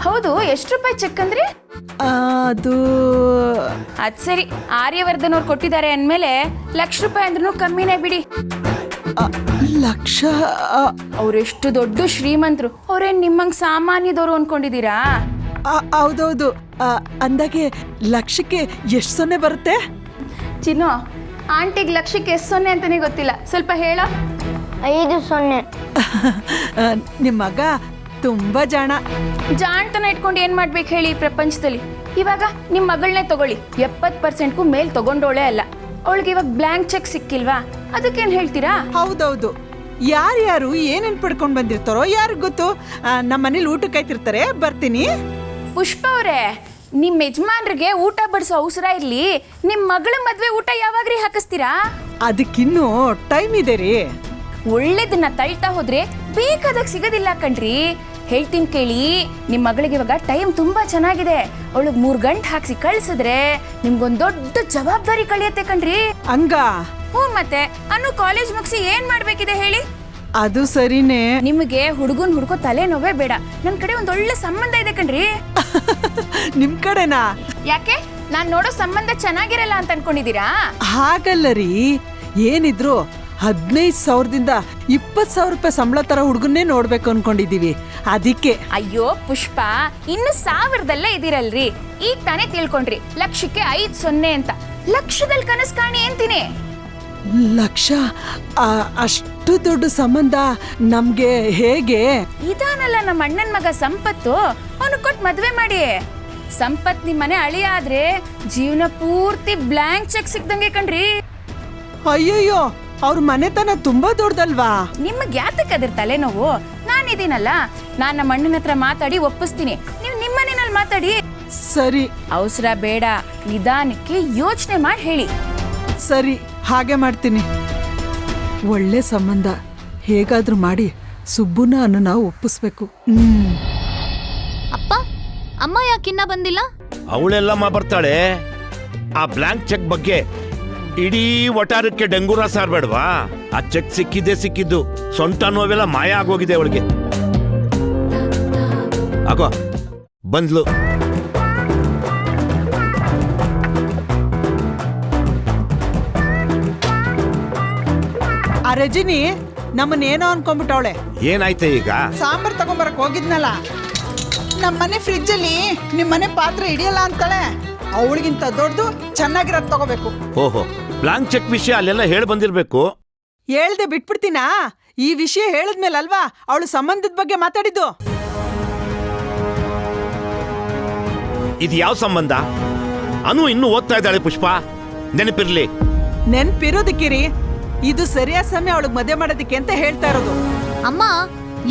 ಹೌದು, ಎಷ್ಟು ರೂಪಾಯಿ ಚೆಕ್ ಅಂದ್ರೆ? ಅದು ಅದ್ ಸರಿ, ಆರ್ಯವರ್ಧನ್ ಅವ್ರು ಕೊಟ್ಟಿದ್ದಾರೆ ಅಂದ್ಮೇಲೆ ₹1,00,000 ಅಂದ್ರೂ ಕಮ್ಮಿನೇ ಬಿಡಿ. ಲಕ್ಷ? ಅವ್ರೆಷ್ಟು ದೊಡ್ಡ ಶ್ರೀಮಂತರು, ಅವ್ರೇನ್ ನಿಮ್ಮಂಗ್ ಸಾಮಾನ್ಯದವರು ಅನ್ಕೊಂಡಿದೀರಾ? ಹೌದೌದು. ಅಂದಾಗೆ ಲಕ್ಷಕ್ಕೆ ಎಷ್ಟು ಸೊನ್ನೆ ಬರುತ್ತೆ? ಚಿನ್ನು, ಆಂಟಿಗೆ ಲಕ್ಷಕ್ಕೆ ಎಷ್ಟು ಸೊನ್ನೆ ಅಂತಾನೆ ಗೊತ್ತಿಲ್ಲ, ಸ್ವಲ್ಪ ಹೇಳ. 5 ಸೊನ್ನೆ. ನಿಮ್ಮ ಮಗ ತುಂಬಾ ಜಾಣ್ತನ ಇಟ್ಕೊಂಡು ಏನ್ ಮಾಡ್ಬೇಕು ಹೇಳಿ ಈ ಪ್ರಪಂಚದಲ್ಲಿ? ಇವಾಗ ನಿಮ್ ಮಗಳನ್ನೇ ತಗೊಳ್ಳಿ, 70%ಗೂ ಮೇಲ್ ತಗೊಂಡೋಳೆ ಅಲ್ಲ. ಅವಳಿಗೆ ಇವಾಗ ಬ್ಲ್ಯಾಂಕ್ ಚೆಕ್ ಸಿಕ್ಕಿಲ್ವಾ, ಅದಕ್ಕೇನ್ ಹೇಳ್ತೀರಾ? ಹೌದೌದು. ಯಾರ್ಯಾರು ಏನೇನ್ ಪಡ್ಕೊಂಡ್ ಬಂದಿರ್ತಾರೋ ಯಾರಿಗ್ ಗೊತ್ತು. ನಮ್ಮ ಮನೇಲಿ ಊಟ ಕಾಯ್ತಿರ್ತಾರೆ, ಬರ್ತೀನಿ. ಪುಷ್ಪ ಅವರೇ, ನಿಮ್ ಯಜಮಾನ್ರಿಗೆ ಊಟ ಬಡಿಸೋ ಅವಸರ ಇರ್ಲಿ, ನಿಮ್ ಮಗಳ ಮದ್ವೆ ಊಟ ಯಾವಾಗ್ರಿ ಹಾಕಿಸ್ತೀರಾ? ಅದಕ್ಕಿನ್ನೂ ಟೈಮ್ ಇದೆ ರೀ. ಒಳ್ಳೇದನ್ನ ತಳ್ತಾ ಹೋದ್ರೆ ಬೇಕಾದಾಗ ಸಿಗೋದಿಲ್ಲ ಕಣ್ರಿ. ಹೇಳ್ತೀನಿ ಕೇಳಿ, ನಿಮ್ ಮಗಳಿಗೆ ಇವಾಗ ಟೈಮ್ ತುಂಬಾ ಚೆನ್ನಾಗಿದೆ. ಅವಳಿಗೆ 3 ಗಂಟೆ ಹಾಕ್ಸಿ ಕಳ್ಸಿದ್ರೆ ನಿಮ್ಗೊಂದ್ ದೊಡ್ಡ ಜವಾಬ್ದಾರಿ ಕಳಿಯತ್ತೆ ಕಣ್ರಿ. ಹಂಗ? ಹ್ಞೂ, ಮತ್ತೆ ಅನ್ನು ಕಾಲೇಜ್ ಮುಗಿಸಿ ಏನ್ ಮಾಡ್ಬೇಕಿದೆ ಹೇಳಿ? ಅದು ಸರಿನೇ. ನಿಮಗೆ ಹುಡುಗನ್ ಹುಡ್ಕೋ ತಲೆನೋವೇ ಬೇಡ, ನನ್ ಕಡೆ ಒಂದ್ ಒಳ್ಳೆ ಸಂಬಂಧ ಇದೆ ಕಣ್ರಿ. ನಿಮ್ ಕಡೆನಾ? ಯಾಕೆ, ನಾನ್ ನೋಡೋ ಸಂಬಂಧ ಚೆನ್ನಾಗಿರಲ್ಲ ಅಂತ ಅನ್ಕೊಂಡಿದೀರಾ? ಹಾಗಲ್ಲ ರೀ, ಏನಿದ್ರು 15,000ದಿಂದ 20,000 ರೂಪಾಯಿ ಸಂಬಳ ತರ ಹುಡುಗನ್ನೇ ನೋಡ್ಬೇಕು ಅನ್ಕೊಂಡಿದೀವಿ, ಅದಕ್ಕೆ. ಅಯ್ಯೋ ಪುಷ್ಪ, ಇನ್ನು 1000ದಲ್ಲೇ ಇದೀರಲ್ರಿ. ಈಗ ತಾನೇ ತಿಳ್ಕೊಂಡ್ರಿ ಲಕ್ಷಕ್ಕೆ 5 ಸೊನ್ನೆ ಅಂತ. ಲಕ್ಷದಲ್ಲಿ ಕನಸು ಕಾಣಿ ಅಂತೀನಿ. ಲಕ್ಷ? ಅಷ್ಟು ದೊಡ್ಡ ಸಂಬಂಧ ನಮ್ಗೆ ಹೇಗೆ? ಇದಾನಲ್ಲ ನಮ್ಮ ಅಣ್ಣನ್ ಮಗ ಸಂಪತ್ತು, ಅವನು ಕೊಟ್ಟು ಮದ್ವೆ ಮಾಡಿ. ಸಂಪತ್ ನಿಮ್ ಮನೆ ಅಳಿಯ ಆದ್ರೆ ಜೀವನ ಪೂರ್ತಿ ಬ್ಲ್ಯಾಂಕ್ ಚೆಕ್ ಸಿಕ್ದಂಗೆ ಕಣ್ರಿ. ಅಯ್ಯಯ್ಯೋ, ಅವ್ರ ಮನೆತನ ತುಂಬಾ ದೊಡ್ಡದಲ್ವಾ? ನಿಮಗೆ ಯಾತಕ್ಕೆ ಅದ್ರ ತಲೆನೋವು? ನಾನಿದ್ದೀನಲ್ಲ, ನಾನ್ ನಮ್ಮ ಅಣ್ಣನ ಹತ್ರ ಮಾತಾಡಿ ಒಪ್ಪಿಸ್ತೀನಿ, ನೀವು ನಿಮ್ಮ ಮನೆಯಲ್ಲಿ ಮಾತಾಡಿ. ಸರಿ. ಅವಸರ ಬೇಡ, ನಿಧಾನಕ್ಕೆ ಯೋಚನೆ ಮಾಡಿ ಹೇಳಿ. ಸರಿ, ಹಾಗೆ ಮಾಡ್ತೀನಿ. ಒಳ್ಳೆ ಸಂಬಂಧ ಹೇಗಾದ್ರೂ ಮಾಡಿ ಸುಬ್ಬುನ ಅನ್ನ ಒಪ್ಪಿಸ್ಬೇಕು. ಅಪ್ಪ, ಅಮ್ಮ ಯಾಕಿನ್ನ ಬಂದಿಲ್ಲ? ಅವಳೆಲ್ಲಮ್ಮ ಬರ್ತಾಳೆ. ಆ ಬ್ಲ್ಯಾಂಕ್ ಚೆಕ್ ಬಗ್ಗೆ ಇಡೀ ವಟಾರಕ್ಕೆ ಡೆಂಗೂರ ಸಾರ್ಬೇಡ್ವಾ? ಆ ಚೆಕ್ ಸಿಕ್ಕಿದ್ದು, ಸೊಂಟ ನೋವೆಲ್ಲ ಮಾಯ ಆಗೋಗಿದೆ ಅವಳಿಗೆ. ಆಗೋ ಬಂದ್ಲು. ಆ ರಜನಿ ನಮ್ಮನ್ನೇನೋ ಅನ್ಕೊಂಡ್ಬಿಟ್ಟವಳೆ. ಏನಾಯ್ತೆ ಈಗ? ಸಾಂಬಾರ್ ತಗೊಂಬರಕ್ ಹೋಗಿದ್ನಲ್ಲ, ನಮ್ಮನೆ ಫ್ರಿಜ್ ಅಲ್ಲಿ ನಿಮ್ಮನೆ ಪಾತ್ರೆ ಹಿಡಿಯಲ್ಲ ಅಂತಾಳೆ. ಅವಳಿಗಿಂತ ದೊಡ್ಡದು ಚೆನ್ನಾಗಿರೋದು ತಗೋಬೇಕು. ಓಹೋ, ಬ್ಲಾಂಕ್ ಚೆಕ್ ವಿಷಯ ಅಲ್ಲೆಲ್ಲ ಹೇಳಿ ಬಂದಿರ್ಬೇಕು. ಹೇಳ್ದೆ ಬಿಟ್ಬಿಡ್ತೀನಾ? ಈ ವಿಷಯ ಹೇಳಿದ್ಮೇಲೆ ಅಲ್ವಾ ಅವಳು ಸಂಬಂಧದ ಬಗ್ಗೆ ಮಾತಾಡಿದ್ದು. ಇದು ಯಾವ ಸಂಬಂಧ? ಅನು ಇನ್ನು ಓದ್ತಾ ಇದ್ದಾಳೆ ಪುಷ್ಪ, ನೆನಪಿರ್ಲಿ. ನೆನ್ಪಿರೋದಕ್ಕಿರಿ, ಇದು ಸರಿಯಾದ ಸಮಯ ಅವಳಿಗೆ ಮದುವೆ ಮಾಡೋದಕ್ಕೆ ಅಂತ ಹೇಳ್ತಾ ಇರೋದು. ಅಮ್ಮ,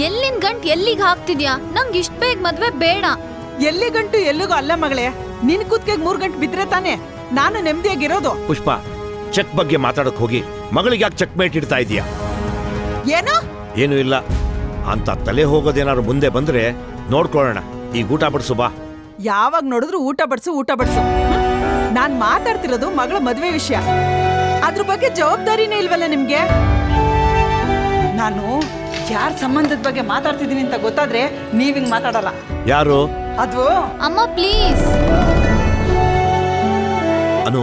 ಎಲ್ಲಿನ ಗಂಟ್ ಎಲ್ಲಿಗೆ ಹಾಕ್ತಿದ್ಯಾ? ನಂಗೆ ಇಷ್ಟ ಬೇಗ ಮದ್ವೆ ಬೇಡ. ಎಲ್ಲಿ ಗಂಟು ಎಲ್ಲಿಗೂ ಅಲ್ಲ ಮಗಳೇ, ನಿನ್ ಕುತ್ಕೆಗೆ 3 ಗಂಟೆ ಬಿದ್ರೆ ತಾನೆ ನಾನು ನೆಮ್ಮದಿಯಾಗಿರೋದು. ಪುಷ್ಪ, ಚೆಕ್ ಬಗ್ಗೆ ಮಾತಾಡಕ್ ಹೋಗಿ ಮಗಳಿಗೆ ಯಾಕೆ ಚೆಕ್ ಮೇಟ್ ಇಡ್ತಾ ಇದೀಯಾ? ಏನು ಇಲ್ಲ ಅಂತ ತಲೆ ಹೋಗೋದೇನಾದ್ರು ಮುಂದೆ ಬಂದ್ರೆ ನೋಡ್ಕೊಳ್ಳೋಣ. ಈಗ ಊಟ ಬಡಿಸು ಬಾ. ಯಾವಾಗ ನೋಡಿದ್ರು ಊಟ ಬಡ್ಸು. ನಾನ್ ಮಾತಾಡ್ತಿರೋದು ಮಗಳ ಮದ್ವೆ ವಿಷಯ. ಅದ್ರ ಬಗ್ಗೆ ಜವಾಬ್ದಾರಿನೇ ಇಲ್ವಲ್ಲ ನಿಮ್ಗೆ? ನಾನು ಯಾರ ಸಂಬಂಧದ ಬಗ್ಗೆ ಮಾತಾಡ್ತಿದ್ದೀನಿ ಅಂತ ಗೊತ್ತಾದ್ರೆ ನೀವಿಂಗ್ ಮಾತಾಡಲ್ಲ. ಯಾರು ಅದು? ಅಮ್ಮ ಪ್ಲೀಸ್. ಅನು,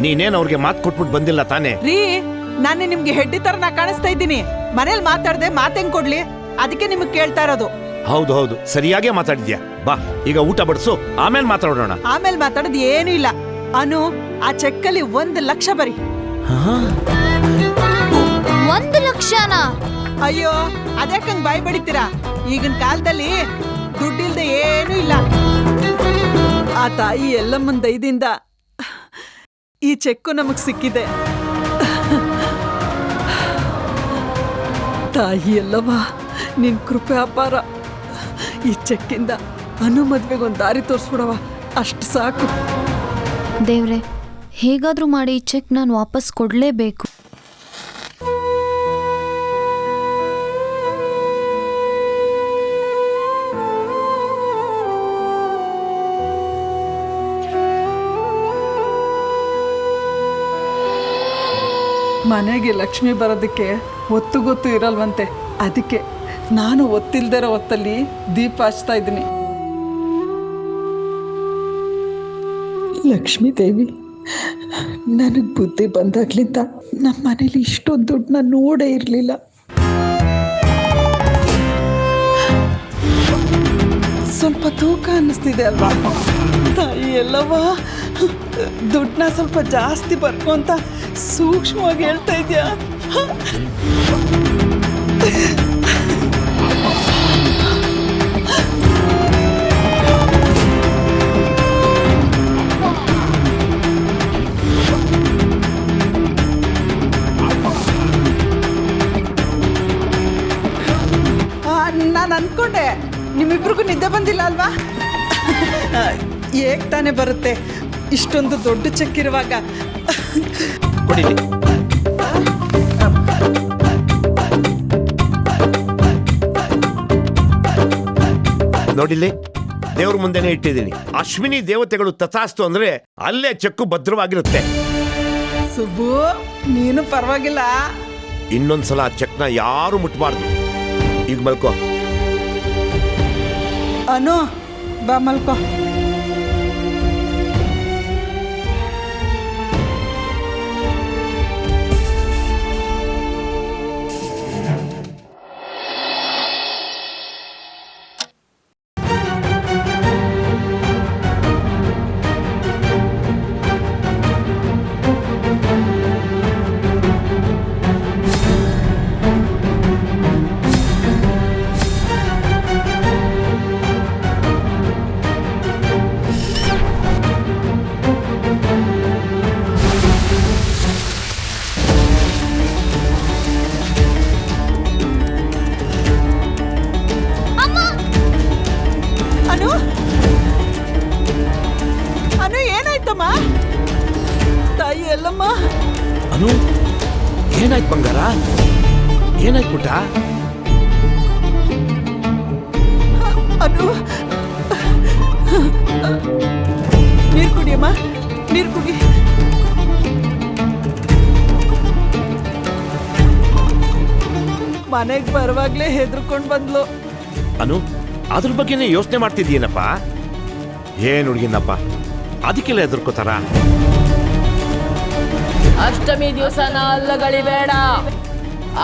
ನೀನೇನ್ ಅವ್ರಿಗೆ ಮಾತು ಕೊಟ್ಬಿಟ್ಟು ಬಂದಿಲ್ಲ ತಾನೇ? ರೀ, ನಾನು ನಿಮ್ಗೆ ಹೆಡ್ಡಿ ತರ ನಾ ಕಾಣಿಸ್ತಾ ಇದ್ದೀನಿ. ಮನೇಲಿ ಮಾತಾಡ್ದೆ ಮಾತೆಂಗ್ ಕೊಡ್ಲಿ, ಅದಕ್ಕೆ ನಿಮಗ್ ಕೇಳ್ತಾ ಇರೋದು. ಹೌದು, ಸರಿಯಾಗೇ ಮಾತಾಡಿದ್ಯಾ. ಬಾ, ಈಗ ಊಟ ಬಡಿಸು, ಆಮೇಲೆ ಮಾತಾಡೋಣ. ಆಮೇಲೆ ಮಾತಾಡೋದು ಏನೂ ಇಲ್ಲ. ಅನು, ಆ ಚೆಕ್ಕಲ್ಲಿ 1 ಲಕ್ಷ ಬರಿ. 1 ಲಕ್ಷನಾ? ಅಯ್ಯೋ, ಅದ್ಯಾಕಂಗ್ ಬಾಯಿ ಬಡಿತೀರಾ? ಈಗಿನ ಕಾಲದಲ್ಲಿ ದುಡ್ಡಿಲ್ದೆ ಏನೂ ಇಲ್ಲ. ಆ ತಾಯಿ ಎಲ್ಲಮ್ಮನ ದಯದಿಂದ ಈ ಚೆಕ್ಕು ನಮಗ್ ಸಿಕ್ಕಿದೆ. ತಾಯಿ ಎಲ್ಲವ, ನಿನ್ ಕೃಪೆ ಅಪಾರ. ಈ ಚೆಕ್ಕಿಂದ ಅನು ಮದ್ವೆಗೊಂದು ದಾರಿ ತೋರಿಸ್ಬಿಡವ, ಅಷ್ಟು ಸಾಕು. ದೇವ್ರೆ, ಹೇಗಾದ್ರೂ ಮಾಡಿ ಈ ಚೆಕ್ ನಾನು ವಾಪಸ್ ಕೊಡ್ಲೇಬೇಕು. ಮನೆಗೆ ಲಕ್ಷ್ಮಿ ಬರೋದಕ್ಕೆ ಒತ್ತು ಗೊತ್ತು ಇರಲ್ವಂತೆ, ಅದಕ್ಕೆ ನಾನು ಒತ್ತಿಲ್ದಿರೋ ಹೊತ್ತಲ್ಲಿ ದೀಪ ಹಚ್ತಾ ಇದ್ದೀನಿ. ಲಕ್ಷ್ಮೀ ದೇವಿ, ನನಗೆ ಬುದ್ಧಿ ಬಂದಾಗ್ಲಿಂದ ನಮ್ಮ ಮನೇಲಿ ಇಷ್ಟೊಂದು ದುಡ್ಡನ್ನ ನೋಡೇ ಇರಲಿಲ್ಲ. ಸ್ವಲ್ಪ ತೂಕ ಅನ್ನಿಸ್ತಿದೆ ಅಲ್ವಾ ತಾಯಿ? ಎಲ್ಲವ ದುಡ್ಡನ್ನ ಸ್ವಲ್ಪ ಜಾಸ್ತಿ ಬರ್ಕೊ ಅಂತ ಸೂಕ್ಷ್ಮವಾಗಿ ಹೇಳ್ತಾ ಇದೆಯಾ? ನಾನು ಅನ್ಕೊಂಡೆ ನಿಮ್ಮಿಬ್ರಿಗೂ ನಿದ್ದೆ ಬಂದಿಲ್ಲ ಅಲ್ವಾ? ಹೇಗ್ ತಾನೇ ಬರುತ್ತೆ ಇಷ್ಟೊಂದು ದೊಡ್ಡ ಚೆಕ್ ಇರುವಾಗ? ಕೊಡಿಲಿ. ನೋಡಿಲ್ಲಿ, ದೇವ್ರ ಮುಂದೆನೆ ಇಟ್ಟಿದ್ದೀನಿ. ಅಶ್ವಿನಿ ದೇವತೆಗಳು ತಥಾಸ್ತು ಅಂದ್ರೆ ಅಲ್ಲೇ ಚೆಕ್ಕು ಭದ್ರವಾಗಿರುತ್ತೆ. ಸುಬ್ಬು, ನೀನು ಪರವಾಗಿಲ್ಲ. ಇನ್ನೊಂದ್ಸಲ ಆ ಚೆಕ್ನ ಯಾರು ಮುಟ್ಬಾರ್ದು. ಈಗ ಮಲ್ಕೋ. ಅನು, ಬಾ ಮಲ್ಕೋ. ಅನು, ಅನು ಏನಾಯ್ತಮ್ಮ? ತಾಯಿ ಎಲ್ಲಮ್ಮ? ಅನು, ಏನಾಯ್ತು ಬಂಗಾರ? ಏನಾಯ್ತು ಪುಟ್ಟ? ಅನು, ನೀರು ಕುಡಿಯಮ್ಮ, ನೀರು ಕುಡಿ. ಮನೆಗೆ ಬರುವಾಗ್ಲೇ ಹೆದರ್ಕೊಂಡು ಬಂದ್ಲು. ಅನು, ಅದ್ರ ಬಗ್ಗೆನೇ ಯೋಚನೆ ಮಾಡ್ತಿದ್ದೀನಪ್ಪ. ಏನ್ ಹುಡುಗಿನಪ್ಪ, ಅದಕ್ಕೆಲ್ಲ ಹೆದರ್ಕೋತಾರ? ಅಷ್ಟಮಿ ದಿವಸನ ಅಲ್ಲಗಳಿಬೇಡ.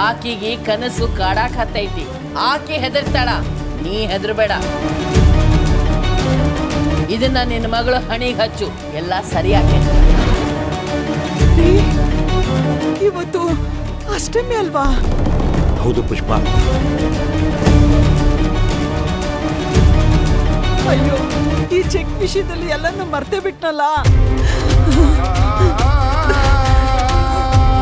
ಆಕಿಗೆ ಕನಸು ಕಾಡಾಕ್ ಹತ್ತೈತಿ. ಆಕೆ ಹೆದರ್ತಾಳ, ನೀ ಹೆದರ್ಬೇಡ. ಇದನ್ನ ನಿನ್ನ ಮಗಳು ಹಣಿಗೆ ಹಚ್ಚು, ಎಲ್ಲ ಸರಿಯಾಗೈತೆ. ಇವತ್ತು ಅಷ್ಟಮಿ ಅಲ್ವಾ? ಹೌದು ಪುಷ್ಪ. ಅಯ್ಯೋ, ಈ ಚೆಕ್ ವಿಷಯದಲ್ಲಿ ಎಲ್ಲನೂ ಮರ್ತೇ ಬಿಟ್ನಲ್ಲ.